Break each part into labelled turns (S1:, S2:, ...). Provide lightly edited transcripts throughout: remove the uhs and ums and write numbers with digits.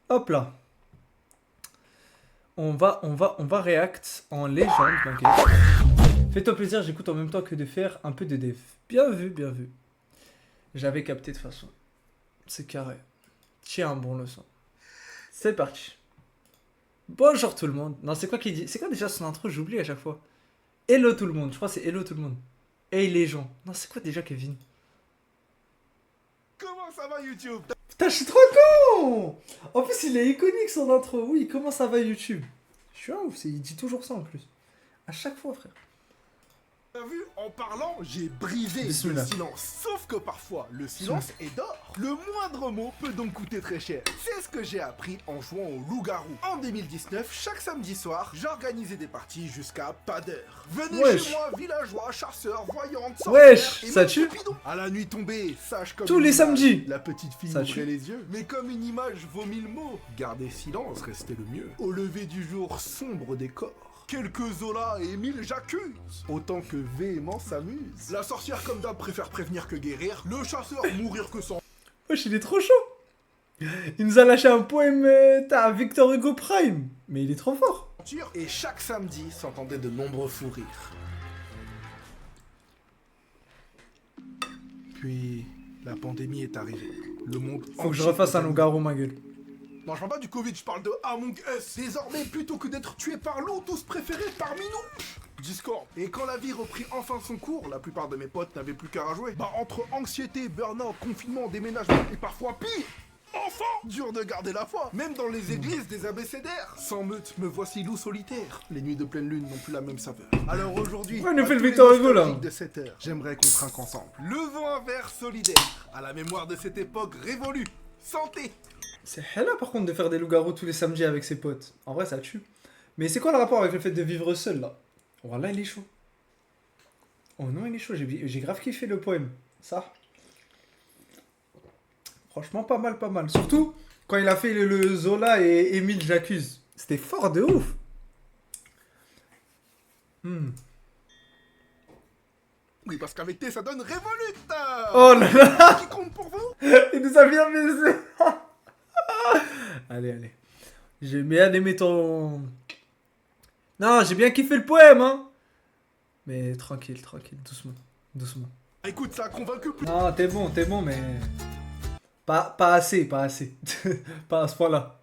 S1: Hop là. On va react en légende, ok. Fais-toi plaisir, j'écoute en même temps que de faire un peu de dev. Bien vu, bien vu. J'avais capté de toute façon. C'est carré. Tiens, un bon leçon. C'est parti. Bonjour tout le monde. Non, c'est quoi qu'il dit? C'est quoi déjà son intro? J'oublie à chaque fois. Hello tout le monde. Je crois que c'est hello tout le monde. Hey les gens. Non, c'est quoi déjà Kevin?
S2: Comment ça va YouTube?
S1: Putain, je suis trop con! En plus, il est iconique son intro. Oui, comment ça va YouTube? Je suis un ouf, il dit toujours ça en plus. À chaque fois, frère.
S2: T'as vu, en parlant, j'ai brisé le
S1: Bismillah.
S2: silence. Sauf que parfois, le silence est d'or. Le moindre mot peut donc coûter très cher. C'est ce que j'ai appris en jouant au loup-garou. En 2019, chaque samedi soir, j'organisais des parties jusqu'à pas d'heure. Venez
S1: Wesh.
S2: chez moi, villageois, chasseurs, voyantes,
S1: Wesh,
S2: sorcières et
S1: ça
S2: même
S1: tue
S2: Cupidon. À la nuit tombée, sage comme
S1: Tous
S2: une
S1: les
S2: image.
S1: samedis.
S2: La petite fille
S1: Ça
S2: ouvrait
S1: tue.
S2: les yeux. Mais comme une image vaut mille mots, garder silence restait le mieux. Au lever du jour, sombre décor. Quelques Zola et Émile j'accuse. Autant que Véhément s'amuse. La sorcière comme d'hab préfère prévenir que guérir. Le chasseur mourir que sans
S1: Wesh, il est trop chaud. Il nous a lâché un poème à Victor Hugo Prime. Mais il est trop fort.
S2: mentir. Et chaque samedi s'entendaient de nombreux fous rires. Puis la pandémie est arrivée. Le monde
S1: Faut que je
S2: entier
S1: refasse un
S2: est
S1: loup-garou, ma gueule.
S2: Non, je parle pas du Covid, je parle de Among Us. Désormais, plutôt que d'être tués par loup, tous préférés parmi nous. Discord. Et quand la vie reprit enfin son cours, la plupart de mes potes n'avaient plus qu'à rajouer. Bah, entre anxiété, burn-out, confinement, déménagement et parfois pire. Enfant, dur de garder la foi, même dans les églises des abécédaires. Sans meute, me voici loup solitaire. Les nuits de pleine lune n'ont plus la même saveur. Alors aujourd'hui,
S1: Ouais, il nous
S2: à
S1: fait le
S2: tous les
S1: Victor Hugo, là.
S2: nostalgiques de cette heure, j'aimerais qu'on trinque ensemble. Levons un verre solidaire à la mémoire de cette époque révolue. Santé.
S1: C'est hella par contre de faire des loups-garous tous les samedis avec ses potes. En vrai, ça tue. Mais c'est quoi le rapport avec le fait de vivre seul là? Oh là, il est chaud. Oh non, il est chaud. J'ai grave kiffé le poème. Ça. Franchement, pas mal, pas mal. Surtout quand il a fait le Zola et Émile J'accuse. C'était fort de ouf. Hmm.
S2: Oui, parce qu'avec T, ça donne Révolute.
S1: Oh là là.
S2: Qui compte pour vous?
S1: Il nous a bien baisé. Allez, allez. J'ai bien aimé ton... Non, j'ai bien kiffé le poème, hein. Mais tranquille, tranquille, doucement. Doucement.
S2: Écoute, ça a convaincu plus.
S1: Non, t'es bon, mais... pas assez, pas assez. Pas à ce point-là.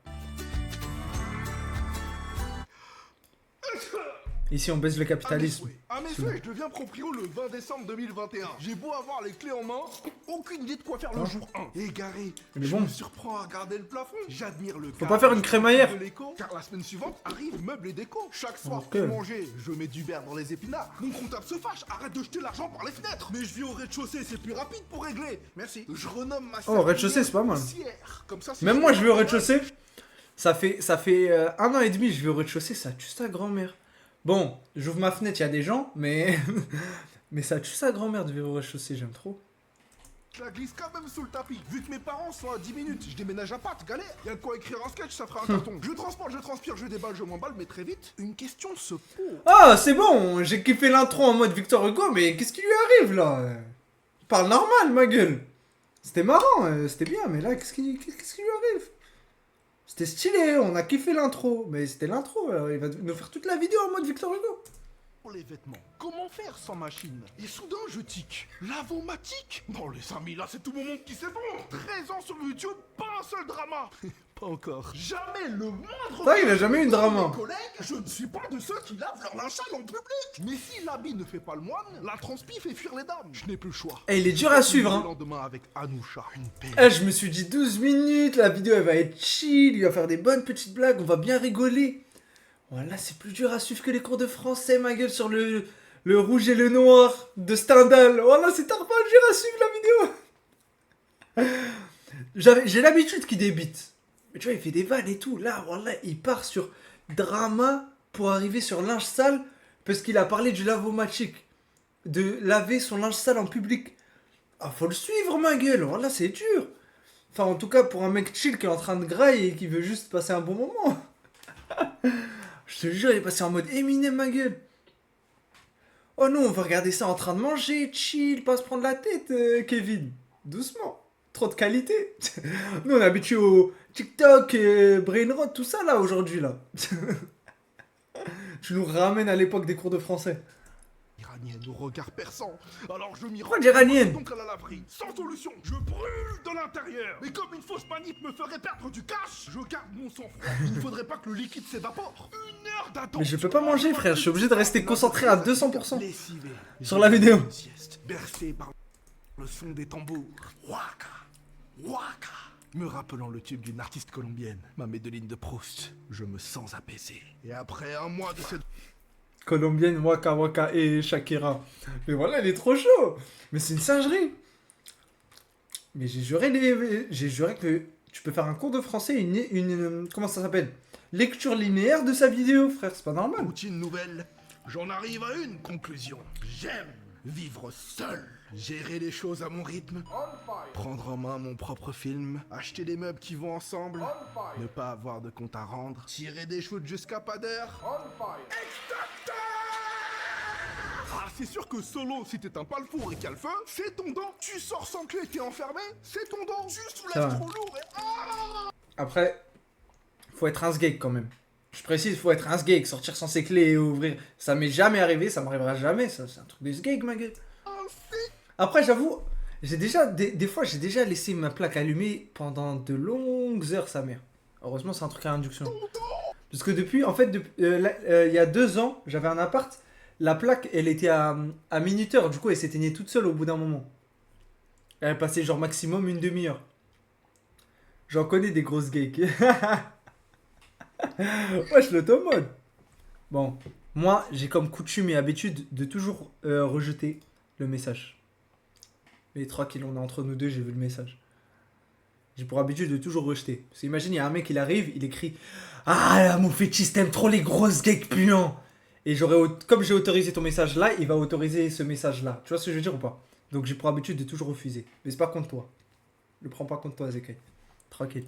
S1: Ici, on baisse le capitalisme.
S2: À mes souhaits, je deviens proprio le 20 décembre 2021. J'ai beau avoir les clés en main, aucune idée de quoi faire le jour 1. Égaré,
S1: Mais
S2: je
S1: bon.
S2: me surprends à regarder le plafond. J'admire le
S1: Faut pas faire une crémaillère.
S2: de l'écho, car la semaine suivante arrive meubles et déco. Chaque soir,
S1: Ok.
S2: pour manger, je mets du beurre dans les épinards. Mon comptable se fâche, arrête de jeter l'argent par les fenêtres. Mais je vis au rez-de-chaussée, c'est plus rapide pour régler. Merci. Je renomme ma
S1: Oh, au rez-de-chaussée, c'est pas mal.
S2: serpillière. Comme ça, si
S1: Même moi, je vais au rez-de-chaussée. Ça fait 1 an et demi, je vais au rez-de-chaussée, ça tue sa grand-mère. Bon, j'ouvre ma fenêtre, il y a des gens, mais... mais ça tue sa grand-mère de vivre au rez-de-chaussée, j'aime trop.
S2: Je la glisse quand même sous le tapis. Vu que mes parents sont à 10 minutes, je déménage à Pâtes, galère. Y'a de quoi écrire un sketch, ça fera un carton. Je transporte, je transpire, je déballe, je m'emballe, mais très vite, une question se pose.
S1: Ah, c'est bon, j'ai kiffé l'intro en mode Victor Hugo, mais qu'est-ce qui lui arrive, là? Il parle normal, ma gueule. C'était marrant, c'était bien, mais là, qu'est-ce qui lui arrive? C'était stylé, on a kiffé l'intro, mais c'était l'intro, il va nous faire toute la vidéo en mode Victor Hugo.
S2: Pour les vêtements, comment faire sans machine? Et soudain, je tic. Lavomatique? Non, les amis, là, c'est tout mon monde qui s'effondre. 13 ans sur YouTube, pas un seul drama. Pas encore. Jamais le moindre...
S1: Ça, il a jamais eu de drama.
S2: Mes collègues, je ne suis pas de ceux qui lavent leur linge sale en public. Mais si l'habit ne fait pas le moine, la transpi fait fuir les dames. Je n'ai plus le choix.
S1: Eh, il est dur à suivre,
S2: Le
S1: hein.
S2: lendemain avec Anoucha, une paix.
S1: Eh, je me suis dit 12 minutes, la vidéo elle va être chill, il va faire des bonnes petites blagues, on va bien rigoler. Voilà, c'est plus dur à suivre que les cours de français, ma gueule, sur le rouge et le noir de Stendhal. Voilà, c'est tellement dur à suivre la vidéo. J'ai l'habitude qu'il débite. Mais tu vois, il fait des vannes et tout. Là, voilà, il part sur drama pour arriver sur linge sale parce qu'il a parlé du lavomatique. De laver son linge sale en public. Ah, faut le suivre, ma gueule. Voilà, c'est dur. Enfin, en tout cas, pour un mec chill qui est en train de grailler et qui veut juste passer un bon moment. Je te jure, il est passé en mode Eminem, ma gueule. Oh non, on va regarder ça en train de manger, chill, pas se prendre la tête, Kevin. Doucement. Trop de qualité. Nous, on est habitués au TikTok, Brainrot, tout ça là aujourd'hui là. Tu nous ramènes à l'époque des cours de français.
S2: Iranienne au regard perçant. Alors je m'y
S1: Pourquoi
S2: rends.
S1: l'iranienne?
S2: Donc à la laverie, sans solution. Je brûle de l'intérieur. Mais comme une fausse manip me ferait perdre du cash, je garde mon sang-froid. Il ne faudrait pas que le liquide s'évapore. 1 heure d'attente.
S1: Mais je peux pas manger, frère. Je suis obligé de rester concentré à 200%
S2: Lessivé.
S1: sur la vidéo.
S2: Une sieste, bercé par le son des tambours. Waka, waka. Me rappelant le tube d'une artiste colombienne, ma Médeline de Proust. Je me sens apaisé. Et après un mois de cette
S1: Colombienne, Waka Waka et Shakira. Mais voilà, il est trop chaud. Mais c'est une singerie. Mais j'ai juré que tu peux faire un cours de français, comment ça s'appelle? Lecture linéaire de sa vidéo, frère. C'est pas normal.
S2: routine nouvelle, j'en arrive à une conclusion. J'aime vivre seul, gérer les choses à mon rythme, prendre en main mon propre film, acheter des meubles qui vont ensemble, ne pas avoir de compte à rendre, tirer des shoots jusqu'à pas d'heure. Ah, c'est sûr que solo, si t'es un palfour et qu'il y a le feu, c'est ton don. Tu sors sans clé, t'es enfermé, c'est ton don. Tu
S1: Ça va.
S2: soulèves trop lourd et
S1: Après, faut être un sgeg quand même. Je précise, faut être un sgeg. Sortir sans ses clés et ouvrir. Ça m'est jamais arrivé, ça m'arrivera jamais. Ça, c'est un truc de sgeg, ma gueule. Après, j'avoue, j'ai déjà, des fois, j'ai déjà laissé ma plaque allumée pendant de longues heures, sa mère. Heureusement, c'est un truc à induction. Parce que depuis, en fait, il y a 2 ans, j'avais un appart. La plaque, elle était à minuteur. Du coup, elle s'éteignait toute seule au bout d'un moment. Elle passait genre maximum une demi-heure. J'en connais des grosses geeks. Wesh, l'automode. Bon, moi, j'ai comme coutume et habitude de toujours rejeter le message. Les 3 kilos, on est entre nous deux, j'ai vu le message. J'ai pour habitude de toujours rejeter. Parce qu'imagine, il y a un mec, il arrive, il écrit Ah là, mon fétiche, t'aimes trop les grosses geeks puants. Et comme j'ai autorisé ton message là, il va autoriser ce message là. Tu vois ce que je veux dire ou pas? Donc j'ai pour habitude de toujours refuser. Mais c'est pas contre toi. Ne prends pas contre toi, Zekai. Tranquille.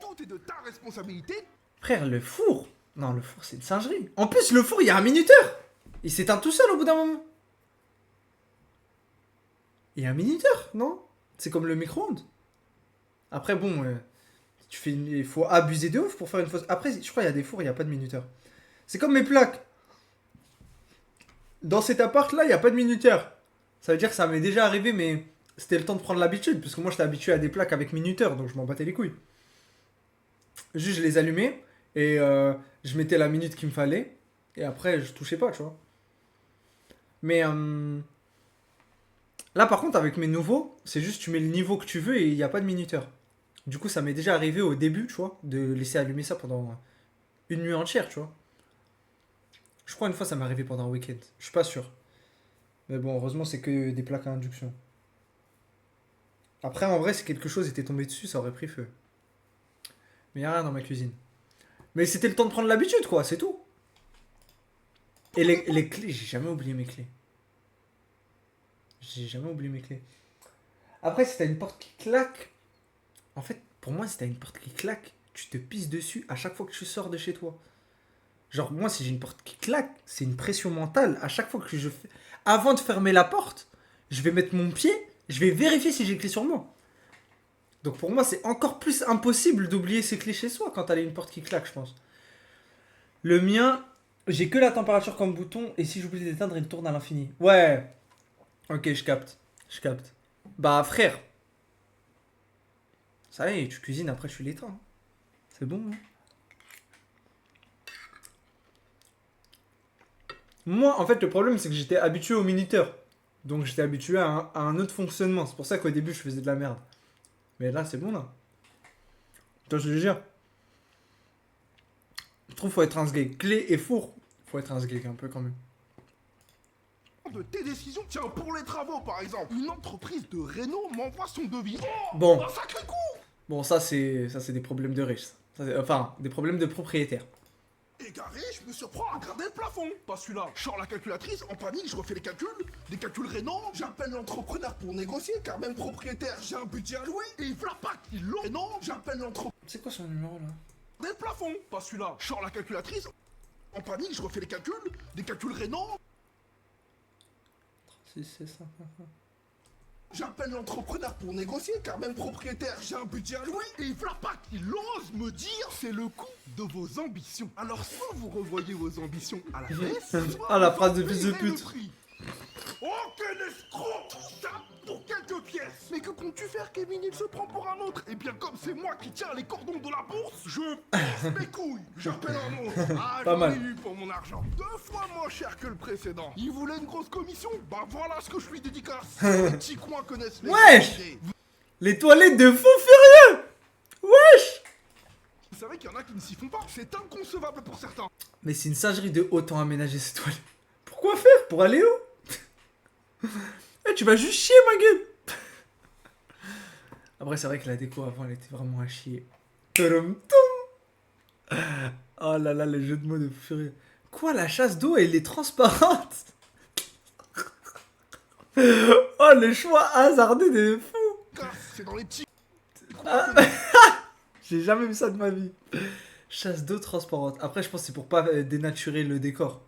S2: tout est de ta responsabilité.
S1: Frère, le four. Non, le four, c'est une singerie. En plus, le four, il y a un minuteur. Il s'éteint tout seul au bout d'un moment. Il y a un minuteur, non? C'est comme le micro-ondes. Après, bon, il faut abuser de ouf pour faire une fausse. Après, je crois qu'il y a des fours, il n'y a pas de minuteur. C'est comme mes plaques. Dans cet appart-là, il n'y a pas de minuteur. Ça veut dire que ça m'est déjà arrivé, mais c'était le temps de prendre l'habitude. Parce que moi, j'étais habitué à des plaques avec minuteur, donc je m'en battais les couilles. Juste, je les allumais et je mettais la minute qu'il me fallait. Et après, je touchais pas, tu vois. Mais là, par contre, avec mes nouveaux, c'est juste tu mets le niveau que tu veux et il n'y a pas de minuteur. Du coup, ça m'est déjà arrivé au début, tu vois, de laisser allumer ça pendant une nuit entière, tu vois. Je crois une fois, ça m'est arrivé pendant un week-end. Je suis pas sûr. Mais bon, heureusement, c'est que des plaques à induction. Après, en vrai, si quelque chose était tombé dessus, ça aurait pris feu. Mais il n'y a rien dans ma cuisine. Mais c'était le temps de prendre l'habitude, quoi, c'est tout. Et les clés, j'ai jamais oublié mes clés. J'ai jamais oublié mes clés. Après, si t'as une porte qui claque... En fait, pour moi, si t'as une porte qui claque, tu te pisses dessus à chaque fois que tu sors de chez toi. Genre, moi, si j'ai une porte qui claque, c'est une pression mentale. À chaque fois que je fais... Avant de fermer la porte, je vais mettre mon pied, je vais vérifier si j'ai les clés sur moi. Donc pour moi, c'est encore plus impossible d'oublier ses clés chez soi quand t'as une porte qui claque, je pense. Le mien, j'ai que la température comme bouton, et si j'oublie d'éteindre, il tourne à l'infini. Ouais. Ok, je capte. Je capte. Bah, frère. Ça y est, tu cuisines, après tu l'éteins. C'est bon, hein. Moi, en fait, le problème, c'est que j'étais habitué au minuteur. Donc j'étais habitué à un autre fonctionnement. C'est pour ça qu'au début, je faisais de la merde. Mais là, c'est bon, là. Tu vois ce que je veux dire? Je trouve qu'il faut être un sgeg. Clé et four, faut être un sgeg un peu quand même.
S2: De tes décisions, tiens, pour les travaux par exemple, une entreprise de réno m'envoie son devis. Oh,
S1: Bon.
S2: un sacré coup.
S1: Bon, ça, c'est des problèmes de riches. Enfin, des problèmes de propriétaires.
S2: Égaré, je me surprends à regarder le plafond. Pas celui-là. Je sors la calculatrice, en panique, je refais les calculs. Des calculs rénaux, j'appelle l'entrepreneur pour négocier, car même propriétaire, j'ai un budget à louer. Et voilà pas qu'ils l'ont. Et non, j'appelle l'entrepreneur.
S1: C'est quoi son numéro, là?
S2: Des plafonds. Pas celui-là. Je sors la calculatrice, en panique, je refais les calculs. Des calculs rénaux.
S1: 36, c'est ça.
S2: J'appelle l'entrepreneur pour négocier, car même propriétaire, j'ai un budget alloué. Et voilà pas qu'il ose me dire c'est le coût de vos ambitions. Alors soit vous revoyez vos ambitions à la baisse, soit
S1: Ah, la
S2: vous
S1: phrase de
S2: en
S1: fils de
S2: payerez le
S1: pute.
S2: prix. Oh, quel escroc! Tout ça pour quelques pièces! Mais que comptes-tu faire, Kevin? Il se prend pour un autre! Et bien, comme c'est moi qui tiens les cordons de la bourse, je pisse mes couilles! J'appelle un autre! Ah,
S1: Pas
S2: j'en
S1: mal.
S2: ai eu pour mon argent! 2 fois moins cher que le précédent! Il voulait une grosse commission? Bah voilà ce que je lui dédicace! Les petits coins connaissent les
S1: Wesh!
S2: idées.
S1: Les toilettes de fou furieux. Wesh.
S2: Vous savez qu'il y en a qui ne s'y font pas? C'est inconcevable pour certains!
S1: Mais c'est une singerie de autant aménager ces toilettes. Pourquoi faire? Pour aller où? Eh, tu vas juste chier, ma gueule. Après, c'est vrai que la déco avant, elle était vraiment à chier. Tadam, tom. Oh là là, le jeu de mots de fou furieux. Quoi, la chasse d'eau, elle est transparente? Oh, le choix hasardé de fou.
S2: C'est dans les petits
S1: Ah. J'ai jamais vu ça de ma vie. Chasse d'eau transparente. Après, je pense que c'est pour pas dénaturer le décor.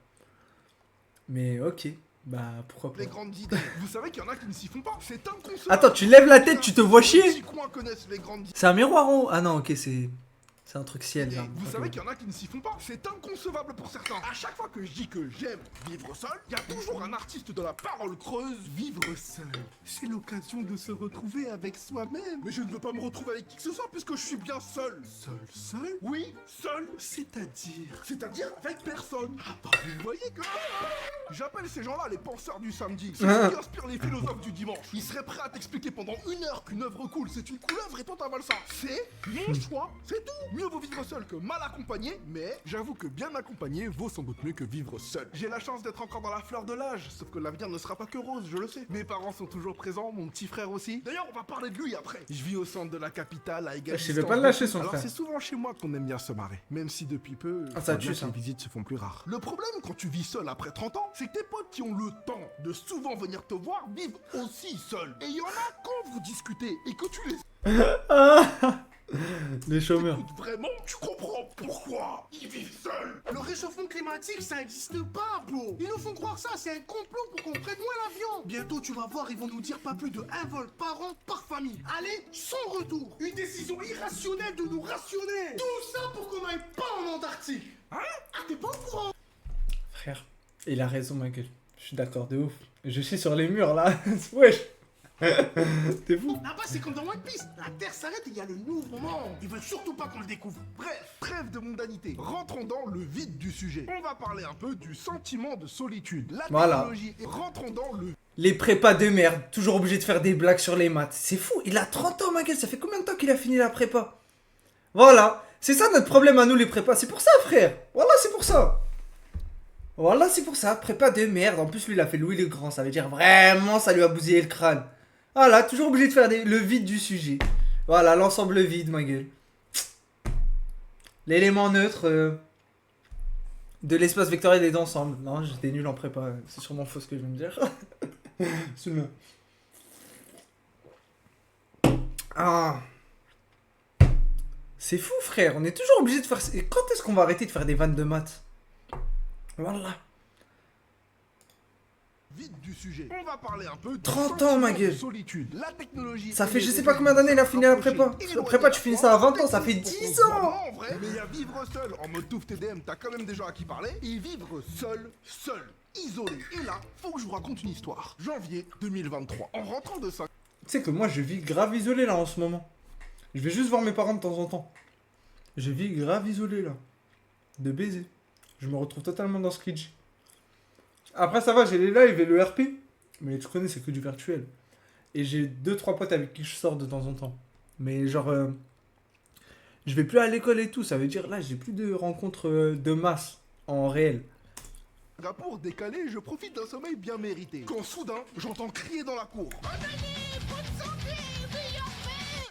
S1: Mais ok, bah pourquoi pas.
S2: les grandes idées. Vous savez qu'il y en a qui ne s'y font pas? C'est inconcevable!
S1: Attends, tu lèves la tête, tu te vois
S2: Les
S1: chier?
S2: petits coins connaissent les grandes idées.
S1: C'est un miroir en haut? Ah non, ok, c'est un truc ciel. Là.
S2: Vous savez qu'il y en a qui ne s'y font pas? C'est inconcevable pour certains. À chaque fois que je dis que j'aime vivre seul, il y a toujours un artiste de la parole creuse. Vivre seul, c'est l'occasion de se retrouver avec soi-même. Mais je ne veux pas me retrouver avec qui que ce soit puisque je suis bien seul. Seul? Oui, seul. C'est-à-dire avec personne. Ah bah vous voyez que... J'appelle ces gens-là les penseurs du samedi. C'est ceux qui inspirent les philosophes du dimanche. Ils seraient prêts à t'expliquer pendant 1 heure qu'une œuvre cool, c'est une couleuvre et toi t'avales ça. C'est mon choix, c'est tout. Mieux vaut vivre seul que mal accompagné, mais j'avoue que bien accompagné vaut sans doute mieux que vivre seul. J'ai la chance d'être encore dans la fleur de l'âge, sauf que l'avenir ne sera pas que rose, je le sais. Mes parents sont toujours présents, mon petit frère aussi. D'ailleurs, on va parler de lui après. Je vis au centre de la capitale, à égale
S1: Je vais
S2: distance
S1: pas le lâcher, son
S2: Alors
S1: frère.
S2: c'est souvent chez moi qu'on aime bien se marrer, même si depuis peu,
S1: Ah, ça
S2: faut bien
S1: tue,
S2: que
S1: ça.
S2: les visites se font plus rares. Le problème quand tu vis seul après 30 ans, c'est que tes potes qui ont le temps de souvent venir te voir vivent aussi seuls. Et il y en a quand vous discutez et que tu les
S1: Ah. Les chômeurs.
S2: écoutes vraiment, tu comprends pourquoi ils vivent seuls.
S3: Le réchauffement climatique, ça n'existe pas, bro. Ils nous font croire ça, c'est un complot pour qu'on prenne moins l'avion. Bientôt, tu vas voir, ils vont nous dire pas plus de 1 vol par an par famille. Allez, sans retour. Une décision irrationnelle de nous rationner. Tout ça pour qu'on n'aille pas en Antarctique. Hein? Ah, t'es pas au courant?
S1: Frère, il a raison, ma gueule. Je suis d'accord de ouf. Je suis sur les murs là. Wesh. T'es fou.
S3: Là-bas, c'est comme dans One Piece. La Terre s'arrête et il y a le nouveau monde. Ils veulent surtout pas qu'on le découvre.
S2: Bref, trêve de mondanité. Rentrons dans le vif du sujet. On va parler un peu du sentiment de solitude. La
S1: Voilà.
S2: technologie. Et rentrons dans le
S1: Les prépas de merde, toujours obligé de faire des blagues sur les maths. C'est fou, il a 30 ans, ma gueule. Ça fait combien de temps qu'il a fini la prépa? Voilà, c'est ça notre problème à nous, les prépas. C'est pour ça, frère. Voilà, c'est pour ça. Voilà, c'est pour ça. Prépa de merde. En plus, lui, il a fait Louis le Grand. Ça veut dire vraiment, ça lui a bousillé le crâne. Voilà, toujours obligé de faire le vide du sujet. Voilà, l'ensemble vide, ma gueule. L'élément neutre de l'espace vectoriel et d'ensemble. Non, j'étais nul en prépa. C'est sûrement faux ce que je viens de dire. Celui-là. Ah. C'est fou, frère. On est toujours obligé de faire... Et quand est-ce qu'on va arrêter de faire des vannes de maths? Voilà.
S2: vide du sujet. On va parler un peu de
S1: 30 ans, ma gueule.
S2: solitude. La technologie.
S1: Ça
S2: et
S1: fait
S2: les
S1: je sais pas combien d'années il a fini la prépa.
S2: Et
S1: La prépa, tu finis ça à 20 ans, ça fait 10 ans.
S2: En vrai, mais il y a vivre seul en mode touffe TDM, t'as quand même des gens à qui parler. Et vivre seul, isolé. Et là, faut que je vous raconte une histoire. Janvier 2023. En rentrant de ça.
S1: Tu sais que moi, je vis grave isolé là en ce moment. Je vais juste voir mes parents de temps en temps. Je vis grave isolé là. De baiser. Je me retrouve totalement dans Skidgy. Après, ça va, j'ai les lives et le RP. Mais tu connais, c'est que du virtuel. Et j'ai 2-3 potes avec qui je sors de temps en temps. Mais genre, je vais plus à l'école et tout. Ça veut dire, là, j'ai plus de rencontres de masse en réel.
S2: Pour décaler, je profite d'un sommeil bien mérité. Quand soudain, j'entends crier dans la cour.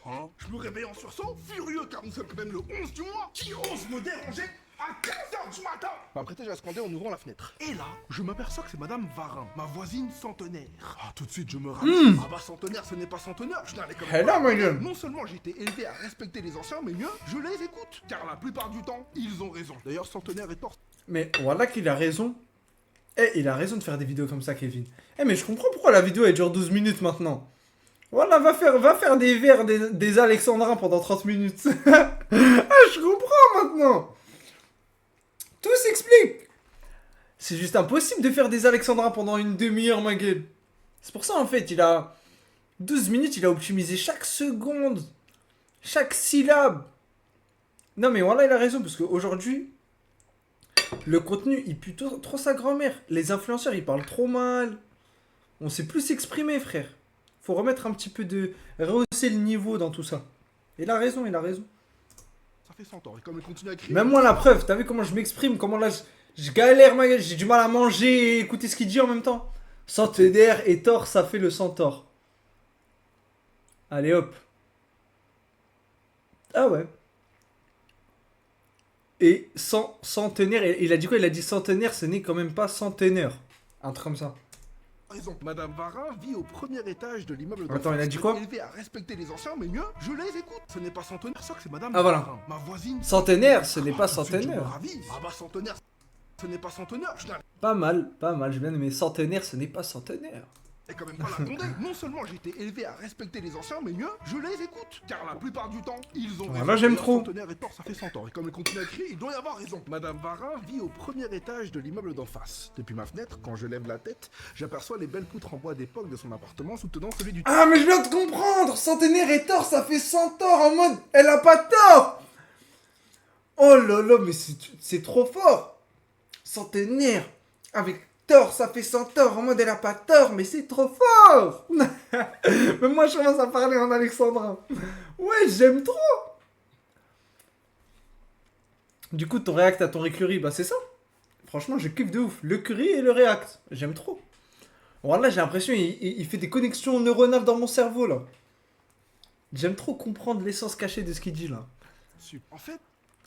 S2: Hein? Je me réveille en sursaut, furieux car nous sommes quand même le 11 du mois. Qui ose me déranger à 15h du matin? M'apprêtais à scander en ouvrant la fenêtre. Et là, je m'aperçois que c'est Madame Varin, ma voisine centenaire. Ah, tout de suite, je me ramène. Ah bah centenaire, ce n'est pas centenaire, je n'allais comme
S1: Elle a, ma gueule.
S2: Non seulement j'ai été élevé à respecter les anciens, mais mieux, je les écoute. Car la plupart du temps, ils ont raison. D'ailleurs, centenaire est tort.
S1: Mais voilà qu'il a raison. Eh, il a raison de faire des vidéos comme ça, Kevin. Eh, mais je comprends pourquoi la vidéo elle dure 12 minutes maintenant. Voilà, va faire des vers, des alexandrins pendant 30 minutes. Ah, je comprends maintenant. Tout s'explique. C'est juste impossible de faire des alexandrins pendant une demi-heure, ma gueule. C'est pour ça, en fait, il a 12 minutes, il a optimisé chaque seconde, chaque syllabe. Non, mais voilà, il a raison, parce qu'aujourd'hui, le contenu, il pue trop sa grand-mère. Les influenceurs, ils parlent trop mal. On sait plus s'exprimer, frère. Faut remettre un petit peu de... rehausser le niveau dans tout ça. Il a raison, il a raison.
S2: Ça fait 100 ans, et comme elle continue à crier...
S1: Même moi, la preuve, t'as vu comment je m'exprime, comment là, je galère, ma gueule, j'ai du mal à manger et écouter ce qu'il dit en même temps. Centenaire et tort, ça fait le centaure. Allez, hop. Ah ouais. Et centenaire, il a dit quoi? Il a dit centenaire, ce n'est quand même pas centenaire. Un truc comme ça.
S2: Raison. Madame Varin vit au premier étage de l'immeuble.
S1: Attends, il a dit quoi?
S2: Élevé à respecter les anciens, mais mieux, je les écoute. Ce n'est pas centenaire, ça que c'est Madame
S1: Ah, voilà.
S2: Varin. Ma voisine.
S1: Centenaire, ce n'est pas
S2: Tout de suite, je me
S1: centenaire.
S2: ravise. Ah bah centenaire, ce n'est pas centenaire. Je n'arrive
S1: Pas mal, j'ai bien aimé. Centenaire, ce n'est pas centenaire.
S2: quand même pas la gronder. Non seulement j'ai été élevé à respecter les anciens, mais mieux, je les écoute. Car la plupart du temps, ils ont
S1: Voilà,
S2: raison.
S1: j'aime
S2: Et un
S1: trop.
S2: Centenaire et tort, ça fait 100 ans. Et comme elle continue à crier, il doit y avoir raison. Madame Varin vit au premier étage de l'immeuble d'en face. Depuis ma fenêtre, quand je lève la tête, j'aperçois les belles poutres en bois d'époque de son appartement soutenant celui du...
S1: Ah, mais je viens de comprendre. Centenaire et tort, ça fait 100 tort en mode, elle a pas tort. Oh là là, mais c'est trop fort. Centenaire avec tort, ça fait 100 tort en mode, elle a pas tort, mais c'est trop fort. Mais moi, je commence à parler en alexandrin. Ouais, j'aime trop. Du coup, ton react à ton écurie, bah c'est ça. Franchement, je kiffe de ouf. Le curry et le react. J'aime trop. Voilà, j'ai l'impression il fait des connexions neuronales dans mon cerveau, là. J'aime trop comprendre l'essence cachée de ce qu'il dit, là.
S2: En fait,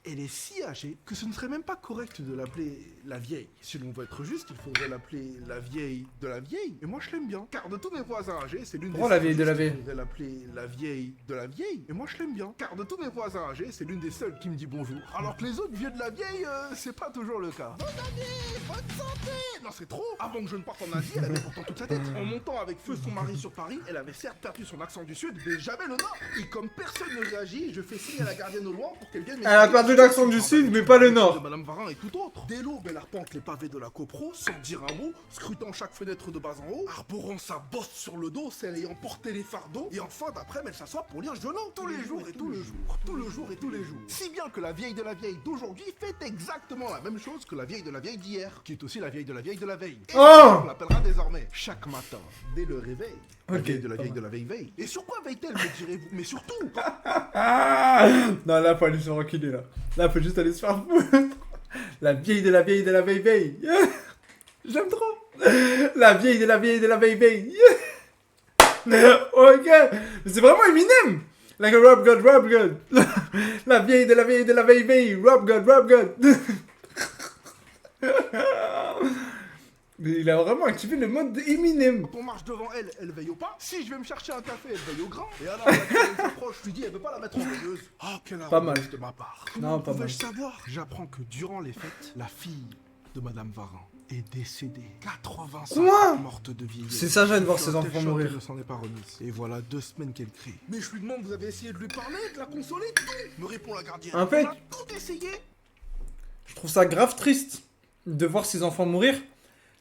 S2: elle est si âgée que ce ne serait même pas correct de l'appeler la vieille. Si l'on veut être juste, il faudrait l'appeler la vieille de la vieille. Et moi, je l'aime bien. Car de tous mes voisins âgés, c'est l'une des...
S1: Oh, la vieille de la vieille.
S2: Il faudrait l'appeler la vieille de la vieille. Et moi, je l'aime bien. Car de tous mes voisins âgés, c'est l'une des seules qui me dit bonjour. Alors que les autres vieux de la vieille, c'est pas toujours le cas. Bonne année, bonne santé. Non, c'est trop. Avant que je ne parte en Asie, elle avait pourtant toute sa tête. En montant avec feu son mari sur Paris, elle avait certes perdu son accent du sud, mais jamais le nord. Et comme personne ne réagit, je fais signe à la gardienne au loin pour qu'elle vienne...
S1: Elle a perdu l'accent du sud, mais pas le nord.
S2: De Madame Varin et tout autre. Dès l'aube, elle arpente les pavés de la copro, sans dire un mot, scrutant chaque fenêtre de bas en haut, arborant sa bosse sur le dos, celle ayant porté les fardeaux, et enfin d'après, elle s'assoit pour lire Journal tous les jours et tous les jours, tous les jours et tous les jours. Si bien que la vieille de la vieille d'aujourd'hui fait exactement la même chose que la vieille de la vieille d'hier, qui est aussi la vieille de la vieille de la veille. Et
S1: Oh
S2: on l'appellera désormais chaque matin, dès le réveil. La
S1: Ok,
S2: vieille de la
S1: pas
S2: vieille
S1: mal.
S2: de la veille veille. Et sur quoi veille-t-elle, me direz-vous? Mais surtout,
S1: Ah non, là, faut aller se faire enculer, là. Là, faut juste aller se faire foutre. La vieille de la vieille de la veille veille. J'aime trop. La vieille de la vieille de la veille veille. Ok. Mais c'est vraiment Eminem. Like a rap god. La vieille de la vieille de la veille veille. Rap god. Mais il a vraiment activé le mode de Eminem.
S2: quand on marche devant elle, elle veille au pas. Si je vais me chercher un café, elle veille au grain. Et alors, la elle s'approche, je lui dis, elle veut pas la mettre en veilleuse. Oh, quelle
S1: Pas mal.
S2: arrogance de ma part.
S1: Non,
S2: Comment
S1: pas mal.
S2: pouvais-je savoir? J'apprends que durant les fêtes, la fille de Madame Varin est décédée. 85
S1: Quoi?
S2: morte de vieillesse.
S1: C'est ça, Jeanne, voir
S2: Je
S1: ses
S2: suis un
S1: enfants
S2: tel choc
S1: mourir.
S2: qu'elle ne s'en est pas remise. Et voilà 2 semaines qu'elle crie. Mais je lui demande, vous avez essayé de lui parler, de la consoler, tout? Me répond la gardienne.
S1: En fait-
S2: On a tout essayé.
S1: Je trouve ça grave triste de voir ses enfants mourir.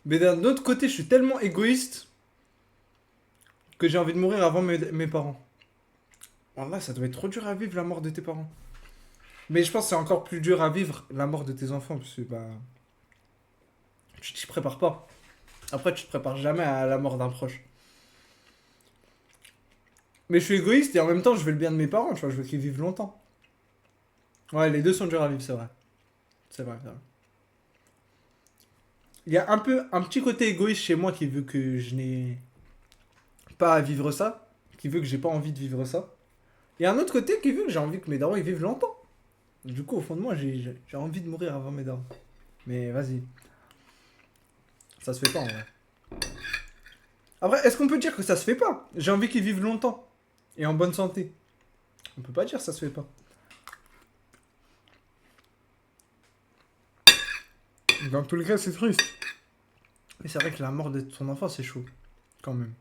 S1: Mais d'un autre côté, je suis tellement égoïste que j'ai envie de mourir avant mes parents. Wallah, ça doit être trop dur à vivre la mort de tes parents. Mais je pense que c'est encore plus dur à vivre la mort de tes enfants parce que bah tu t'y prépares pas. Après, tu te prépares jamais à la mort d'un proche. Mais je suis égoïste et en même temps, je veux le bien de mes parents, tu vois, je veux qu'ils vivent longtemps. Ouais, les deux sont durs à vivre, c'est vrai. C'est vrai. Il y a un petit côté égoïste chez moi qui veut que je n'ai pas à vivre ça, qui veut que j'ai pas envie de vivre ça. Il y a un autre côté qui veut que j'ai envie que mes darons ils vivent longtemps. Du coup, au fond de moi, j'ai envie de mourir avant mes darons. Mais vas-y. Ça se fait pas en vrai. Après, est-ce qu'on peut dire que ça se fait pas? J'ai envie qu'ils vivent longtemps et en bonne santé. On peut pas dire que ça se fait pas. Dans tous les cas, c'est triste. Mais c'est vrai que la mort de son enfant, c'est chaud. Quand même.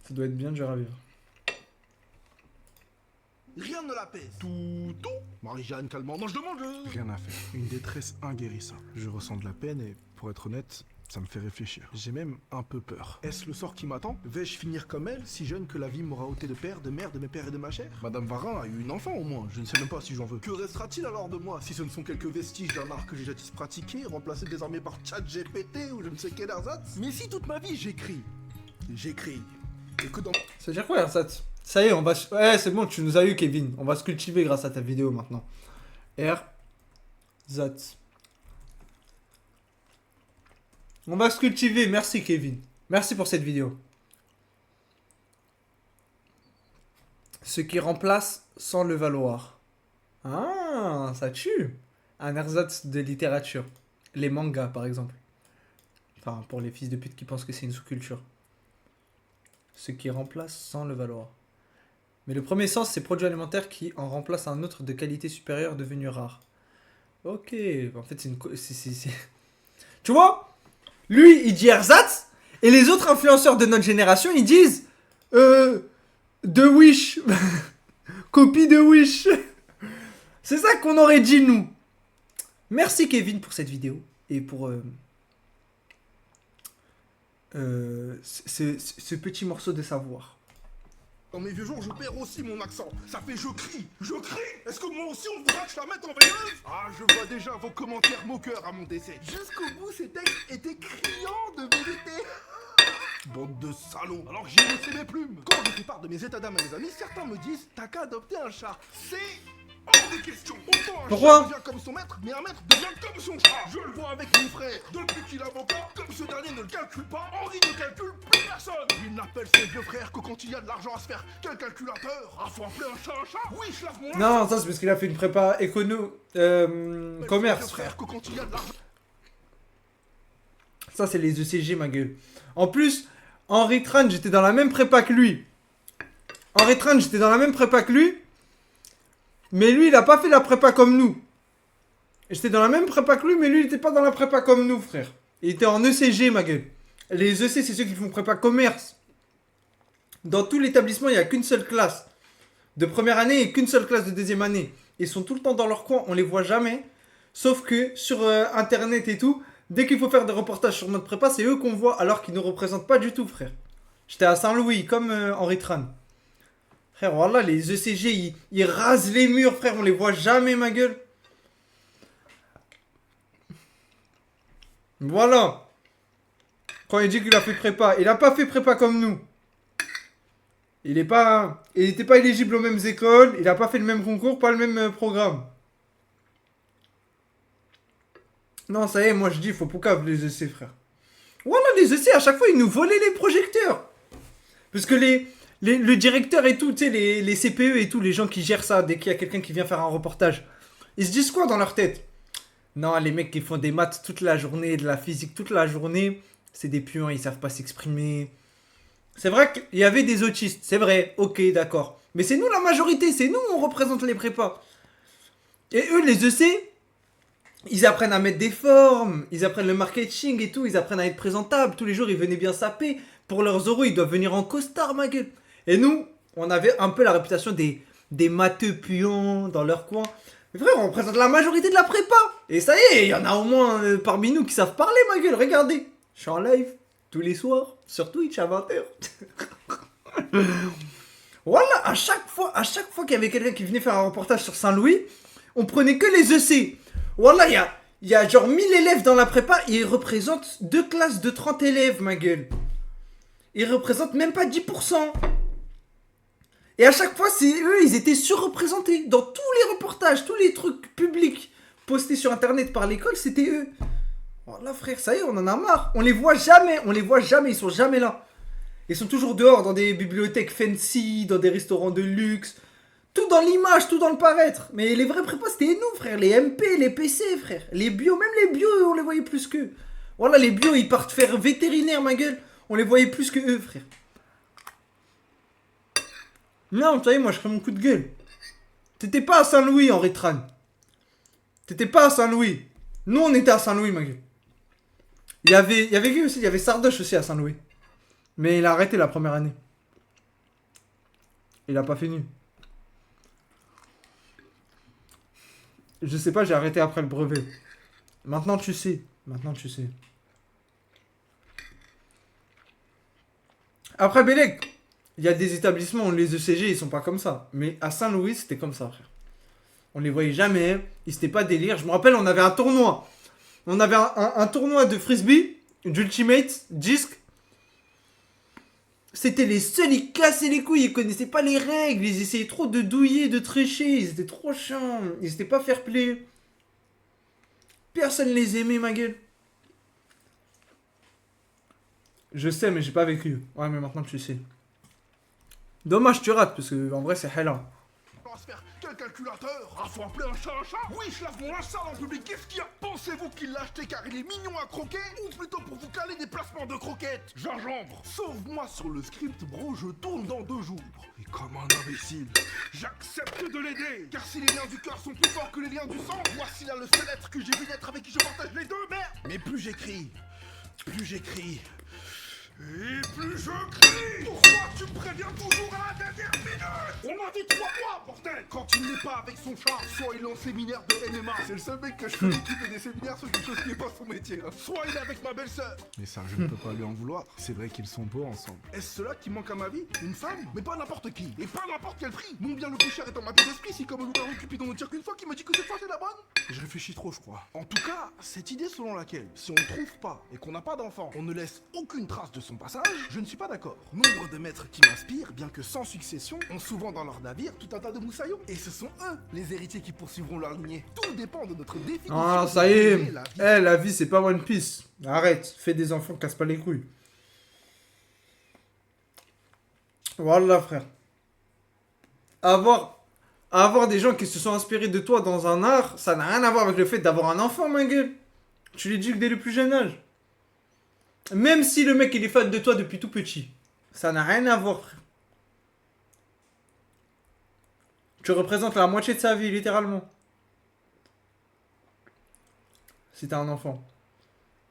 S1: Ça doit être bien dur à vivre.
S3: Rien ne l'apaise.
S2: Tout. Marie-Jeanne, calmement. Non, je demande. Rien à faire. Une détresse inguérissable. Je ressens de la peine et, pour être honnête, ça me fait réfléchir. J'ai même un peu peur. Est-ce le sort qui m'attend? Vais-je finir comme elle, si jeune que la vie m'aura ôté de père, de mère, de mes pères et de ma chair? Madame Varin a eu une enfant au moins. Je ne sais même pas si j'en veux. Que restera-t-il alors de moi, si ce ne sont quelques vestiges d'un art que j'ai jadis pratiqué, remplacé désormais par ChatGPT ou je ne sais quel ersatz? Mais si toute ma vie j'écris. Et que dans...
S1: Ça veut dire quoi, ersatz? Ça y est, on va... Ouais, c'est bon, tu nous as eu, Kevin. On va se cultiver grâce à ta vidéo maintenant. Ersatz. On va se cultiver. Merci, Kevin. Merci pour cette vidéo. Ce qui remplace sans le valoir. Ah, ça tue. Un ersatz de littérature. Les mangas, par exemple. Enfin, pour les fils de pute qui pensent que c'est une sous-culture. Ce qui remplace sans le valoir. Mais le premier sens, c'est produit alimentaire qui en remplace un autre de qualité supérieure devenu rare. Ok, en fait, c'est une... Tu vois? Lui, il dit ersatz, et les autres influenceurs de notre génération, ils disent... de Wish. Copie de Wish. C'est ça qu'on aurait dit, nous. Merci, Kevin, pour cette vidéo. Et pour... ce petit morceau de savoir.
S2: Dans mes vieux jours, je perds aussi mon accent. Ça fait je crie. Est-ce que moi aussi on voudra que je la mette en veilleuse? Ah, je vois déjà vos commentaires moqueurs à mon décès. Jusqu'au bout, ces textes étaient criants de vérité. Bande de salauds. Alors que j'ai laissé mes plumes. Quand je fais part de mes états d'âme à mes amis, certains me disent t'as qu'à adopter un chat. C'est hors des questions. Autant un
S1: Pourquoi
S2: chat devient comme son maître, mais un maître devient comme son chat. Je le vois avec mon frère. Depuis qu'il a avocat, comme ce dernier ne le calcule pas, Henri ne calcule plus personne. Il n'appelle ses vieux frères que quand il y a de l'argent à se faire. Quel calculateur? Ah, faut appeler un chat? Oui, je lave mon linge.
S1: Non, ça c'est parce qu'il a fait une prépa écono... commerce,
S2: Ses vieux
S1: frère.
S2: frères que quand il y a de l'argent.
S1: Ça, c'est les ECG, ma gueule. En plus, Henri Tran, j'étais dans la même prépa que lui. Henri Tran, j'étais dans la même prépa que lui. Mais lui, il a pas fait la prépa comme nous. J'étais dans la même prépa que lui, mais lui, il était pas dans la prépa comme nous, frère. Il était en ECG, ma gueule. Les EC, c'est ceux qui font prépa commerce. Dans tout l'établissement, il n'y a qu'une seule classe de première année et qu'une seule classe de deuxième année. Ils sont tout le temps dans leur coin, on les voit jamais. Sauf que sur Internet et tout, dès qu'il faut faire des reportages sur notre prépa, c'est eux qu'on voit, alors qu'ils ne nous représentent pas du tout, frère. J'étais à Saint-Louis, comme Henri Tran. Frère, voilà, les ECG, ils rasent les murs, frère, on les voit jamais, ma gueule. Voilà. Quand il dit qu'il a fait prépa, il a pas fait prépa comme nous. Il était pas éligible aux mêmes écoles, il a pas fait le même concours, pas le même programme. Non, ça y est, moi je dis, faut poucave les EC, frère. Voilà, les EC, à chaque fois, ils nous volaient les projecteurs. Parce que le directeur et tout, tu sais, les CPE et tout, les gens qui gèrent ça, dès qu'il y a quelqu'un qui vient faire un reportage, ils se disent quoi dans leur tête? Non, les mecs qui font des maths toute la journée, de la physique toute la journée, c'est des puants, ils savent pas s'exprimer. C'est vrai qu'il y avait des autistes, c'est vrai, ok, d'accord. Mais c'est nous la majorité, c'est nous on représente les prépas. Et eux, les EC, ils apprennent à mettre des formes, ils apprennent le marketing et tout, ils apprennent à être présentables. Tous les jours, ils venaient bien saper. Pour leurs euros, ils doivent venir en costard, ma gueule. Et nous, on avait un peu la réputation des matheux puants dans leur coin. Mais frère, on représente la majorité de la prépa. Et ça y est, il y en a au moins parmi nous qui savent parler, ma gueule. Regardez, je suis en live tous les soirs sur Twitch à 20h. Voilà, à chaque fois qu'il y avait quelqu'un qui venait faire un reportage sur Saint-Louis, on prenait que les EC. Voilà, il y a genre 1000 élèves dans la prépa et ils représentent 2 classes de 30 élèves, ma gueule. Ils représentent même pas 10%. Et à chaque fois, c'est eux, ils étaient surreprésentés. Dans tous les reportages, tous les trucs publics postés sur Internet par l'école, c'était eux. Voilà, frère, ça y est, on en a marre. On les voit jamais, ils sont jamais là. Ils sont toujours dehors, dans des bibliothèques fancy, dans des restaurants de luxe. Tout dans l'image, tout dans le paraître. Mais les vrais prépas, c'était nous, frère. Les MP, les PC, frère. Les bio, même les bio, on les voyait plus qu'eux. Voilà, les bio, ils partent faire vétérinaire, ma gueule. On les voyait plus que eux, frère. Non, tu sais, moi, je ferais mon coup de gueule. T'étais pas à Saint-Louis, Henri Tran. T'étais pas à Saint-Louis. Nous, on était à Saint-Louis, ma gueule. Il y avait qui aussi? Il y avait Sardoche aussi à Saint-Louis. Mais il a arrêté la première année. Il a pas fini. Je sais pas, j'ai arrêté après le brevet. Maintenant tu sais. Maintenant tu sais. Après Bélec, il y a des établissements où les ECG ils sont pas comme ça. Mais à Saint-Louis c'était comme ça, frère. On les voyait jamais. Ils étaient pas délire. Je me rappelle, on avait un tournoi. On avait un tournoi de frisbee, d'ultimate, disque. C'était les seuls, ils cassaient les couilles, ils connaissaient pas les règles, ils essayaient trop de douiller, de tricher, ils étaient trop chiants, ils étaient pas fair play. Personne les aimait, ma gueule. Je sais, mais j'ai pas vécu. Ouais, mais maintenant tu sais. Dommage, tu rates, parce que en vrai, c'est hell.
S2: On va se faire quel calculateur? Ah, faut appeler un chat un chat? Oui, je lave mon linge sale en public, qu'est-ce qu'il y a? Pensez-vous qu'il l'a acheté car il est mignon à croquer? Ou plutôt pour vous caler des placements de croquettes? Gingembre, sauve-moi sur le script, bro, je tourne dans 2 jours. Et comme un imbécile, j'accepte de l'aider. Car si les liens du cœur sont plus forts que les liens du sang, voici là le seul être que j'ai vu naître avec qui je partage les deux, merde. Mais plus j'écris, et plus je crie. Pourquoi tu me préviens toujours à la dernière minute? On m'a dit 3 mois, bordel. Quand il n'est pas avec son chat, soit il est en séminaire de MMA. C'est le seul mec que je connais qui fait des séminaires sur quelque chose qui n'est pas son métier, hein. Soit il est avec ma belle-sœur. Mais ça, je ne peux pas lui en vouloir. C'est vrai qu'ils sont beaux ensemble. Est-ce cela qui manque à ma vie? Une femme? Mais pas n'importe qui. Et pas n'importe quel prix. Mon bien le plus cher étant ma vie d'esprit, si comme loup-garou Cupidon ne tire qu'une fois qui me dit que cette fois c'est la bonne. Je réfléchis trop, je crois. En tout cas, cette idée selon laquelle, si on ne trouve pas et qu'on n'a pas d'enfant, on ne laisse aucune trace de son passage, je ne suis pas d'accord. Nombre de maîtres qui m'inspirent, bien que sans succession, ont souvent dans leur navire tout un tas de moussaillons. Et ce sont eux, les héritiers qui poursuivront leur lignée. Tout dépend de notre définition.
S1: Ah, ça y est. La vie, c'est pas One Piece. Arrête, fais des enfants, casse pas les couilles. Voilà, frère. Avoir des gens qui se sont inspirés de toi dans un art, ça n'a rien à voir avec le fait d'avoir un enfant, ma gueule. Tu l'éduques dès le plus jeune âge. Même si le mec il est fan de toi depuis tout petit. Ça n'a rien à voir, frère. Tu représentes la moitié de sa vie, littéralement. Si t'as un enfant.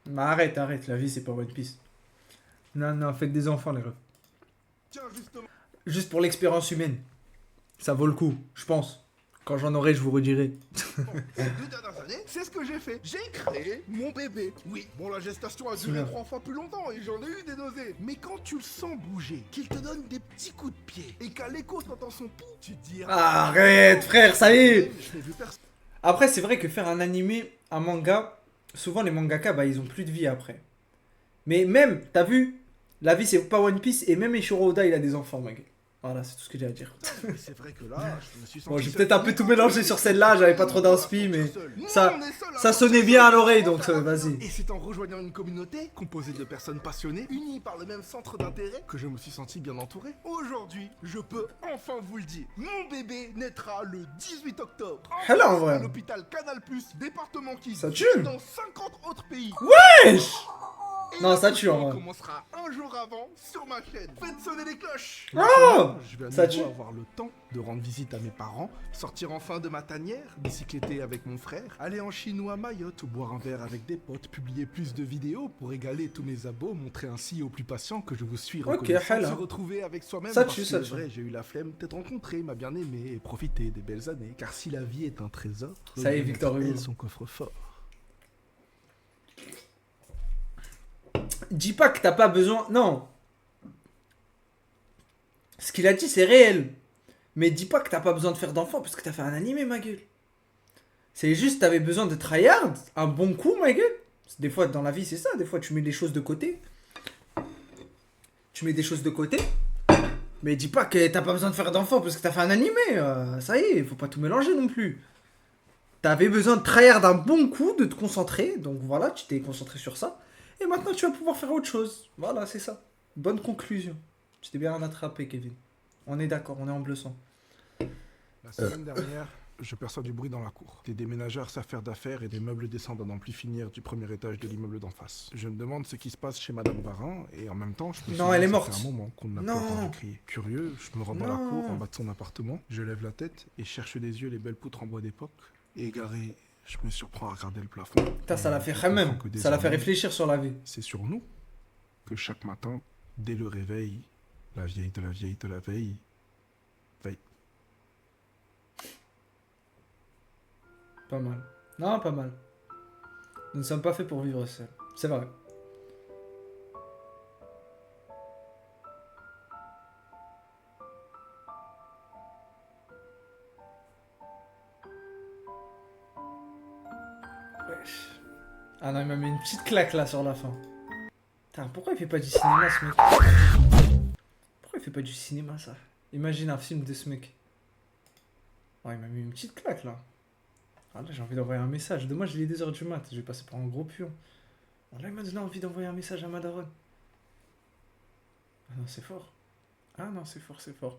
S1: Mais arrête, la vie c'est pas One Piece. Non, faites des enfants, les refs.
S2: Tiens, justement.
S1: Juste pour l'expérience humaine. Ça vaut le coup, je pense. Quand j'en aurai, je vous redirai.
S2: Ces 2 dernières années, c'est ce que j'ai fait. J'ai créé mon bébé. Oui, bon, la gestation a duré 3 fois plus longtemps et j'en ai eu des nausées. Mais quand tu le sens bouger, qu'il te donne des petits coups de pied et qu'à l'écho t'entends son pou, tu te dis...
S1: Arrête, frère, ça y est.
S2: Je l'ai vu personne.
S1: Après, c'est vrai que faire un animé, un manga, souvent les mangaka, bah, ils ont plus de vie après. Mais même, t'as vu, la vie c'est pas One Piece et même Eiichiro Oda, il a des enfants, ma gueule. Voilà, c'est tout ce que j'ai à dire.
S2: C'est vrai que là, je me suis senti...
S1: Bon, j'ai peut-être un peu tout mélangé sur celle-là, j'avais pas trop d'inspi, mais ça sonnait bien à l'oreille, donc vas-y.
S2: Et c'est en rejoignant une communauté composée de personnes passionnées, unies par le même centre d'intérêt, que je me suis senti bien entouré. Aujourd'hui, je peux enfin vous le dire. Mon bébé naîtra le 18 octobre.
S1: Hello, en vrai.
S2: À l'hôpital Canal+, département qui
S1: Ça tue.
S2: dans 50 autres pays.
S1: Wesh.
S2: Et
S1: Non, ça tue, en
S2: l'accouchement
S1: vrai.
S2: commencera un jour avant sur ma chaîne. Faites sonner les cloches.
S1: Oh,
S2: Je vais à
S1: ça
S2: nouveau
S1: tue.
S2: avoir le temps de rendre visite à mes parents, sortir enfin de ma tanière, bicycletter avec mon frère, aller en Chine ou à Mayotte, boire un verre avec des potes, publier plus de vidéos pour égaler tous mes abos, montrer ainsi aux plus patients que je vous suis reconnaissant,
S1: hala.
S2: se retrouver avec soi-même.
S1: Ça
S2: parce
S1: tue,
S2: que
S1: ça
S2: le
S1: tue.
S2: vrai, j'ai eu la flemme de te rencontrer, ma bien-aimée, et profiter des belles années. Car si la vie est un trésor,
S1: Ça y est, Victor Hugo.
S2: son coffre-fort.
S1: Dis pas que t'as pas besoin. Non. Ce qu'il a dit, c'est réel. Mais dis pas que t'as pas besoin de faire d'enfants parce que t'as fait un animé, ma gueule. C'est juste t'avais besoin de tryhard, un bon coup, ma gueule. Des fois, dans la vie, c'est ça. Des fois, tu mets des choses de côté. Mais dis pas que t'as pas besoin de faire d'enfants parce que t'as fait un animé. Ça y est, faut pas tout mélanger non plus. T'avais besoin de tryhard un bon coup, de te concentrer. Donc voilà, tu t'es concentré sur ça. Et maintenant, tu vas pouvoir faire autre chose. Voilà, c'est ça. Bonne conclusion. Tu t'es bien attrapé, Kevin. On est d'accord, on est en bleu sang.
S2: La semaine dernière, je perçois du bruit dans la cour. Des déménageurs savent faire d'affaires et des meubles descendent à n'en plus finir du premier étage de l'immeuble d'en face. Je me demande ce qui se passe chez Madame Varin et en même temps, je me
S1: Non,
S2: souviens
S1: elle est
S2: que ça
S1: morte.
S2: fait un moment qu'on n'a pas
S1: Non.
S2: entendu crier. Curieux, je me rends dans la
S1: Non.
S2: cour en bas de son appartement. Je lève la tête et cherche des yeux les belles poutres en bois d'époque. Et égaré, je me surprends à regarder le plafond.
S1: Putain, ça l'a fait
S2: Je
S1: quand même.
S2: comprends que
S1: Ça l'a fait
S2: désormais,
S1: réfléchir sur la vie.
S2: c'est sur nous que chaque matin, dès le réveil, la vieille de la veille
S1: Pas mal. Non, pas mal. Nous ne sommes pas faits pour vivre seuls. C'est vrai. Wesh. Ah non, il m'a mis une petite claque là sur la fin. Putain, pourquoi il fait pas du cinéma ce mec? Pourquoi il fait pas du cinéma ça? Imagine un film de ce mec. Oh, il m'a mis une petite claque là. Ah là, j'ai envie d'envoyer un message. Dommage, il est 2h du mat. Je vais passer par un gros pion. Ah là, il m'a donné envie d'envoyer un message à ma daronne. Ah non, c'est fort. Ah non, c'est fort, c'est fort.